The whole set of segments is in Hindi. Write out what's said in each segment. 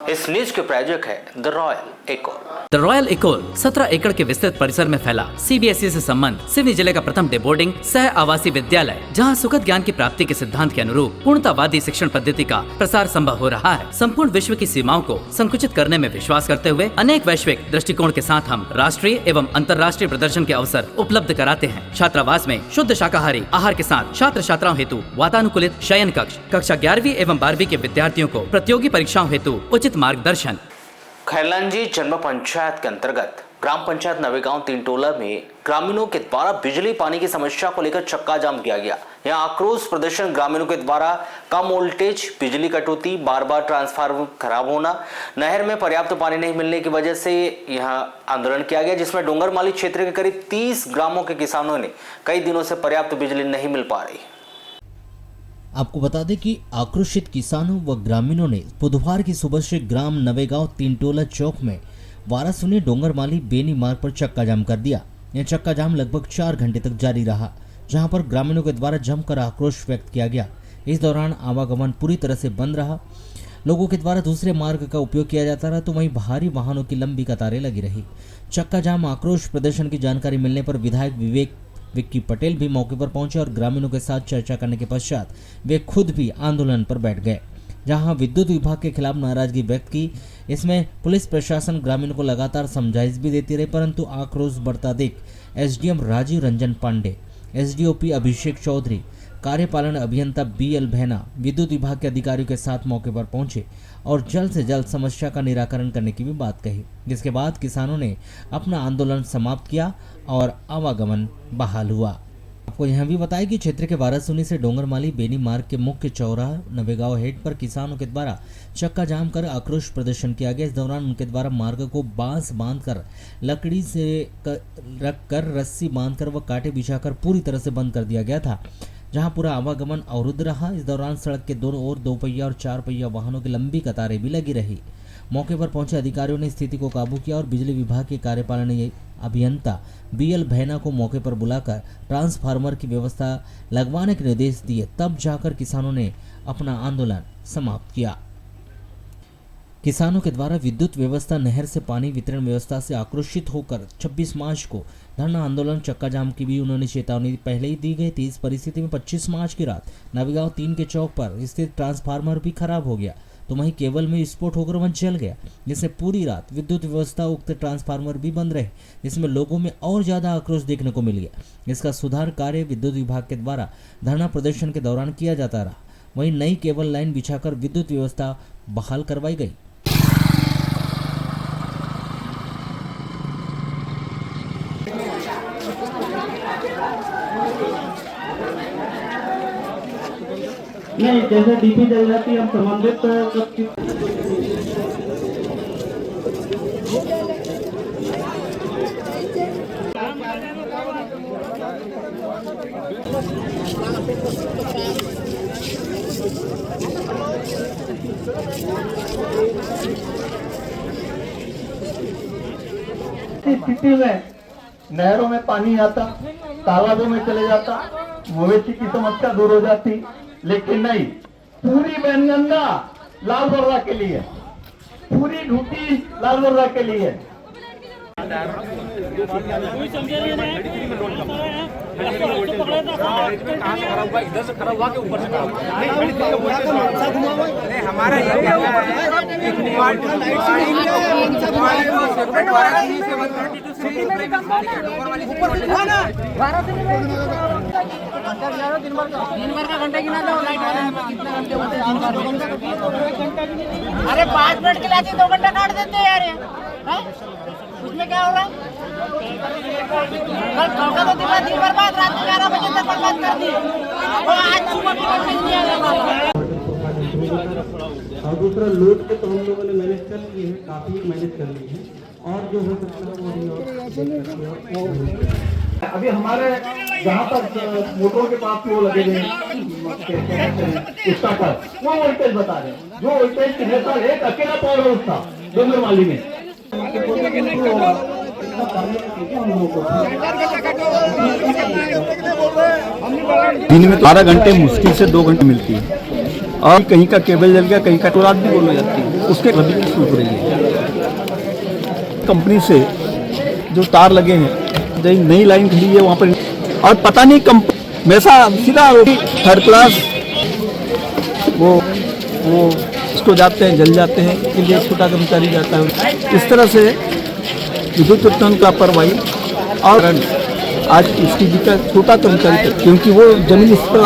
इस न्यूज के प्रायोजक है the royal Ecole. The royal Ecole 17 एकड़ के विस्तृत परिसर में फैला सीबीएसई से संबंध सिवनी जिले का प्रथम डे बोर्डिंग सह आवासीय विद्यालय, जहां सुखद ज्ञान की प्राप्ति के सिद्धांत के अनुरूप पूर्णतावादी शिक्षण पद्धति का प्रसार संभव हो रहा है। संपूर्ण विश्व की सीमाओं को संकुचित करने में विश्वास करते हुए अनेक वैश्विक दृष्टिकोण के साथ हम राष्ट्रीय एवं अंतर्राष्ट्रीय प्रदर्शन के अवसर उपलब्ध कराते हैं। छात्रावास में शुद्ध शाकाहारी आहार के साथ छात्र छात्राओं हेतु वातानुकूलित शयन कक्ष, कक्षा 11वीं एवं 12वीं के विद्यार्थियों को प्रतियोगी परीक्षाओं हेतु उचित मार्गदर्शन। खैलांजी जनपद पंचायत के अंतर्गत ग्राम पंचायत नवेगांव तीनटोला में ग्रामीणों के द्वारा बिजली पानी की समस्या को लेकर चक्का जाम किया गया। यहां आक्रोश प्रदर्शन ग्रामीणों के द्वारा कम वोल्टेज, बिजली कटौती, बार बार ट्रांसफार्मर खराब होना, नहर में पर्याप्त पानी नहीं मिलने की वजह से यहां आंदोलन किया गया, जिसमें डोंगरमाली क्षेत्र के करीब 30 ग्रामों के किसानों ने कई दिनों से पर्याप्त बिजली नहीं मिल पा रही। आपको बता दें कि आक्रोशित किसानों व ग्रामीणों ने बुधवार की सुबह से ग्राम नवेगांव तीनटोला चौक में वारासुनी डोंगरमाली बेनी मार्ग पर चक्का जाम कर दिया। यह चक्का जाम लगभग 4 घंटे तक जारी रहा, जहां पर ग्रामीणों के द्वारा जमकर आक्रोश व्यक्त किया गया। इस दौरान आवागमन पूरी तरह से बंद रहा। लोगों के द्वारा दूसरे मार्ग का उपयोग किया जाता रहा, तो वहीं भारी वाहनों की लंबी कतारें लगी रही। चक्का जाम आक्रोश प्रदर्शन की जानकारी मिलने पर विधायक विक्की पटेल भी मौके पर पहुंचे और ग्रामीणों के साथ चर्चा करने के पश्चात वे खुद भी आंदोलन पर बैठ गए, जहां विद्युत विभाग के खिलाफ नाराजगी व्यक्त की। इसमें पुलिस प्रशासन ग्रामीणों को लगातार समझाइश भी देती रही, परंतु आक्रोश बढ़ता देख एसडीएम राजीव रंजन पांडे, एसडीओपी अभिषेक चौधरी, कार्यपालन अभियंता बीएल भैना विद्युत विभाग के अधिकारियों के साथ मौके पर पहुंचे और जल्द से जल्द समस्या का निराकरण करने की भी बात कही, जिसके बाद किसानों ने अपना आंदोलन समाप्त किया और आवागमन बहाल हुआ। आपको यह भी बताया कि क्षेत्र के वारासुनी से डोंगरमाली बेनी मार्ग के मुख्य चौराहा नवेगांव हेड पर किसानों के द्वारा चक्का जाम कर आक्रोश प्रदर्शन किया गया। इस दौरान उनके द्वारा मार्ग को बांस बांधकर, लकड़ी से रखकर, रस्सी बांधकर व कांटे बिछाकर पूरी तरह से बंद कर दिया गया था, जहां पूरा आवागमन अवरुद्ध रहा। इस दौरान सड़क के दोनों ओर 2 पहिया और 4 पहिया वाहनों की लंबी कतारें भी लगी रही। मौके पर पहुंचे अधिकारियों ने स्थिति को काबू किया और बिजली विभाग के कार्यपालन अभियंता बीएल भैना को मौके पर बुलाकर ट्रांसफार्मर की व्यवस्था लगवाने के निर्देश दिए। तब जाकर किसानों ने अपना आंदोलन समाप्त किया। किसानों के द्वारा विद्युत व्यवस्था, नहर से पानी वितरण व्यवस्था से आक्रोशित होकर 26 मार्च को धरना आंदोलन चक्का जाम की भी उन्होंने चेतावनी पहले ही दी गई थी। इस परिस्थिति में 25 मार्च की रात नवेगांव 3 के चौक पर स्थित ट्रांसफार्मर भी खराब हो गया, तो वहीं केबल में विस्फोट होकर वह जल गया, जिससे पूरी रात विद्युत व्यवस्था, उक्त ट्रांसफार्मर भी बंद रहे, जिसमें लोगों में और ज्यादा आक्रोश देखने को मिल गया। इसका सुधार कार्य विद्युत विभाग के द्वारा धरना प्रदर्शन के दौरान किया जाता रहा। वहीं नई केबल लाइन बिछाकर विद्युत व्यवस्था बहाल करवाई गई। नहीं, जैसे डीपी जल जाती है हम संबंधित स्थिति में नहरों में पानी आता, तालाबों में चले जाता, मवेशी की समस्या दूर हो जाती, लेकिन नहीं, पूरी बैनगंगा लाल बर्रा के लिए, पूरी ढूंढी लाल बर्रा के लिए। अरे 5 मिनट के लिए 2 घंटा काट देते हैं यार, उसमें क्या होगा? कल का तो दिन भर बाद रात 11 बजे तक बर्बाद कर दी और आज सुबह भी और दूसरा लोड के तो हम लोगों ने मैनेज कर लिए है, काफी मैनेज कर ली है, और जो हो सकता है वो अभी हमारे जहाँ पर मोटरों के पास वो लगे हुए स्टार्टर, वो वोल्टेज बता रहे हैं, जो वोल्टेज कितने साल एक अकेला पावर हाउस था डोंगरमाली में। दिन में 12 घंटे मुश्किल से 2 घंटे मिलती है और कहीं का केबल जल गया, कहीं का तो रात भी बोल हो जाती है। उसके रबी की सूख रही है। कंपनी से जो तार लगे हैं, जो नई लाइन खड़ी है वहाँ पर, और पता नहीं वैसा सीधा थर्ड क्लास वो इसको जाते हैं, जल जाते हैं, इसके लिए छोटा कर्मचारी जाता है। इस तरह से विद्युत वितरण का लापरवाही और आज इसकी दिक्कत छोटा कर्मचारी, क्योंकि वो जमीन इस पर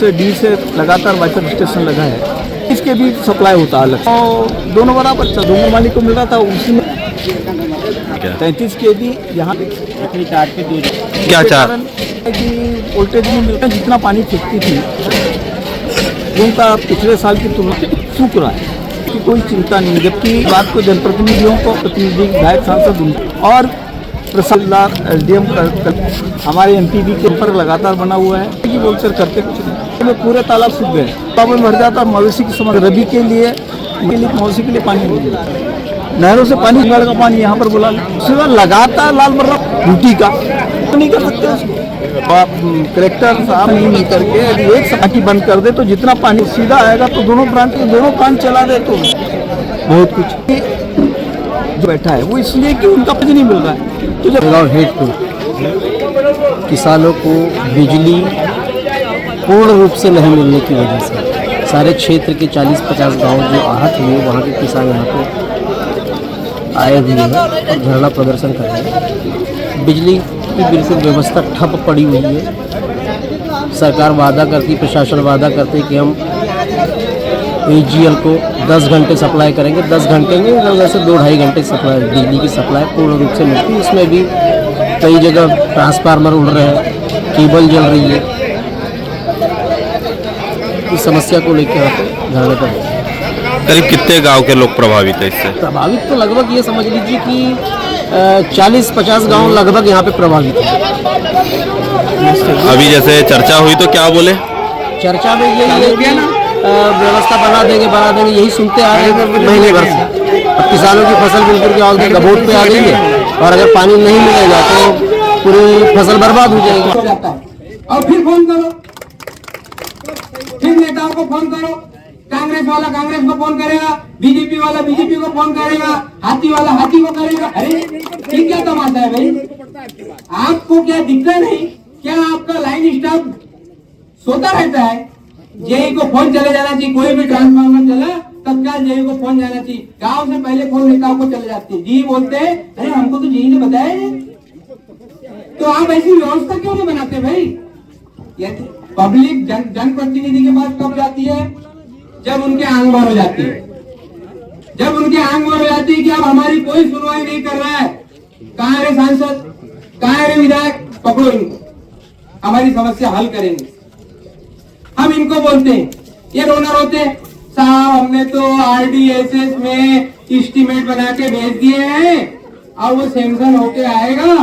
से डी से लगातार वाइपर स्टेशन लगा है, इसके भी सप्लाई होता है अलग, और दोनों बराबर डोंगर मालिक को मिल रहा था, उसी में 33 kV यहाँ क्या चाह कि वोल्टेज नहीं मिलता, जितना पानी फेंकती थी उनका पिछले साल की तुलना सूख रहा है कि कोई चिंता नहीं, जबकि बात को जनप्रतिनिधियों को, प्रतिनिधि विधायक सांसद और प्रसाद SDM हमारे MPB के ऊपर लगातार बना हुआ है, ये बोलकर करते कुछ नहीं। पूरे तालाब सूख गए, तालाब भर जाता, मवेशी की समझ रबी के लिए मवेशी के लिए पानी नहीं मिला, नहरों से पानी का पानी यहाँ पर बुला सिवा लगातार लाल बर्रा ड्यूटी का नहीं कर सकते उसको। आप कलेक्टर साहब नहीं करके यदि एक सड़की बंद कर दे तो जितना पानी सीधा आएगा तो दोनों प्रांत के दोनों प्रांत चला दे तो बहुत कुछ जो बैठा है वो इसलिए कि उनका कुछ नहीं मिल रहा है। तो जब हेड किसानों को बिजली पूर्ण रूप से नहीं मिलने की वजह से सारे क्षेत्र के 40-50 गांव जो आहत हुए, वहाँ के किसान यहाँ पे आए हुए हैं और धरना प्रदर्शन कर रहे हैं। बिजली की बिल्कुल व्यवस्था ठप पड़ी हुई है। सरकार वादा करती, प्रशासन वादा करते कि हम AGL को 10 घंटे सप्लाई करेंगे, 10 घंटे में वैसे 2-2.5 घंटे सप्लाई बिजली की सप्लाई पूर्ण रूप से मिलती है। इसमें भी कई जगह ट्रांसफार्मर उड़ रहे हैं, केबल जल रही है। इस समस्या को लेकर यहाँ पे धरने पर करीब कितने गांव के लोग प्रभावित है इससे? प्रभावित तो लगभग ये समझ लीजिए कि 40-50 गांव लगभग यहाँ पे प्रभावित है। अभी जैसे चर्चा हुई तो क्या बोले? चर्चा में यही है कि व्यवस्था बना देंगे, यही सुनते आ रहे हैं महीने भर से। अब किसानों की फसल बिल्कुल के आगे गबोट पे आ गई है, और अगर पानी नहीं मिलेगा तो पूरी फसल बर्बाद हो जाएगी। और फिर फोन करो, फिर नेताओं को फोन करो, कांग्रेस वाला कांग्रेस को फोन करेगा, बीजेपी वाला बीजेपी को फोन करेगा, हाथी वाला हाथी को करेगा। अरे ये क्या तमाशा है भाई? आपको क्या दिखता नहीं? क्या आपका लाइन स्टाफ सोता रहता है? जेई को फोन चले जाना चाहिए, कोई भी ट्रांसफार्मर चला तत्काल जेई को फोन जाना चाहिए। गांव से पहले फोन नेताओं को चले जाती है। जी बोलते हैं अरे हमको तो जेई ने बताया है। तो आप ऐसी व्यवस्था क्यों नहीं बनाते भाई? पब्लिक जनप्रतिनिधि के पास कब जाती है? जब उनके आंग भर हो जाती है, जब उनके आंग भर हो जाती है कि अब हमारी कोई सुनवाई नहीं कर रहा है। कहाँ रे सांसद, कहाँ रे विधायक, पकड़ो इनको, हमारी समस्या हल करेंगे। हम इनको बोलते हैं, ये डोनर होते हैं, साहब हमने तो RDSS में एस्टीमेट बना के भेज दिए हैं, और वो सैंक्शन होके आएगा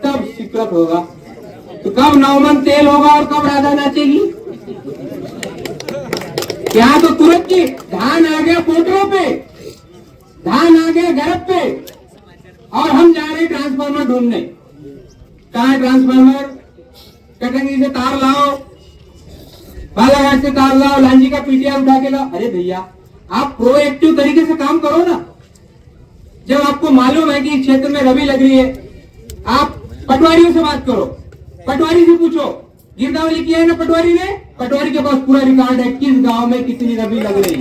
तब स्वीकृत होगा। तो कब नौमन तेल होगा और कब राधा नाचेगी? यहाँ तो तुरंत की धान आ गया पोटरों पे, धान आ गया घर पे, और हम जा रहे ट्रांसफार्मर ढूंढने। कहाँ है ट्रांसफार्मर? कटंगी से तार लाओ, बालाघाट से तार लाओ, लांजी का PTR उठा के लाओ। अरे भैया आप प्रोएक्टिव तरीके से काम करो ना। जब आपको मालूम है कि इस क्षेत्र में रबी लग रही है, आप पटवारियों से बात करो, पटवारी से पूछो, गिरदावरी किया है ना पटवारी ने? पटवारी के पास पूरा रिकॉर्ड है किस गांव में कितनी रबी लग रही।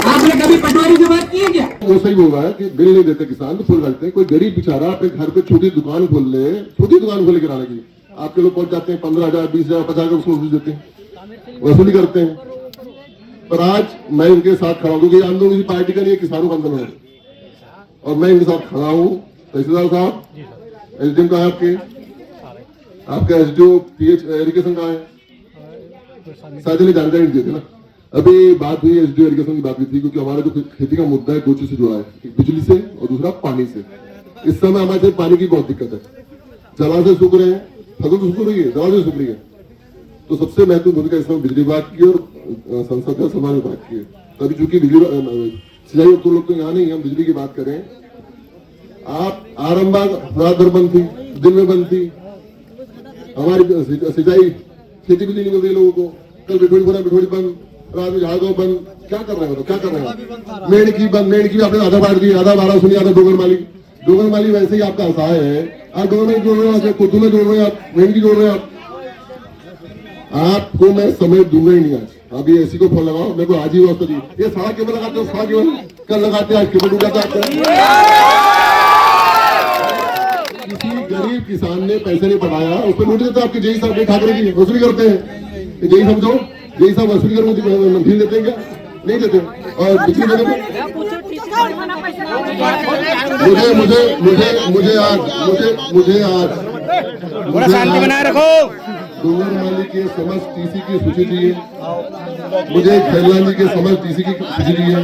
आपने कभी पटवारी से बात की है क्या? वो सही बोल रहा है कि बिल नहीं देते किसान तो फुल करते हैं। कोई गरीब बेचारा अपने घर पे छोटी दुकान खोल ले, छोटी दुकान खोले किराने की, आपके लोग पहुंच जाते हैं 15,000, 20,000, 50,000 उसको वसूल देते हैं, वसूली करते हैं। पर आज मैं इनके साथ खड़ा हूँ क्योंकि आंदोलन किसी पार्टी का नहीं है, किसानों का आंदोलन है, और मैं इनके साथ खड़ा हूँ। तहसीलदार साहब, SDM कहाँ है आपका SDO PH एजुकेशन कहाँ है? शायद जानकारी नहीं देते ना। अभी बात हुई SDO एजुकेशन की बात हुई थी, क्योंकि हमारा जो खेती का मुद्दा है 2 चीज से जुड़ा है, एक बिजली से और दूसरा पानी से। इस समय हमारे पानी की बहुत दिक्कत है, जलाशय सूख रहे हैं, फसल तो सूख रही है, जलाशय सूख रही है। तो सबसे महत्वपूर्ण भूमिका इसमें बिजली विभाग की और संसद का समाज विभाग की है। तभी चूंकि बिजली सिंचाई लोग तो यहाँ नहीं, हम बिजली की बात करें। आप आरामबाग रात भर बंद थी, दिन में बंद थी, हमारी सिंचाई खेती बिजली नहीं मिल रही लोगों को। कल बिठोड़ी बना, बिठोड़ी बंद, रात जहाज दो बंद, क्या कर रहे हो? तो क्या कर रहे हो? मेंढकी बंद, मेंढकी आपने आधा बांट दी, आधा बारह सुनी, आधा डोगर माली वैसे ही आपका असहाय है। आप डोगर में जोड़ रहे हो, कुतु में जोड़ रहे हो, आप मेंढकी जोड़ रहे हो। आपको मैं समय दूंगा ही नहीं आज। अभी एसी को फोन लगाओ, मेरे को आज ही वास्ता दी। ये सारा केबल लगाते हो, सारा केबल कल लगाते हैं, आज केबल डूब जाता है। किसी गरीब किसान ने पैसे नहीं पटाया, उस पर नोटिस देता आपके जेई साहब ठाकरे की वसूली करते हैं। जेई समझो, जेई साहब वसूली करके मंथली देते हैं क्या? नहीं देते। और दूसरी जगह पे मुझे आज शांति बनाए रखो। डोंगर माली के समस्त टीसी की सूची चाहिए, मुझे खैरलाल जी के समस्त टीसी की सूची चाहिए।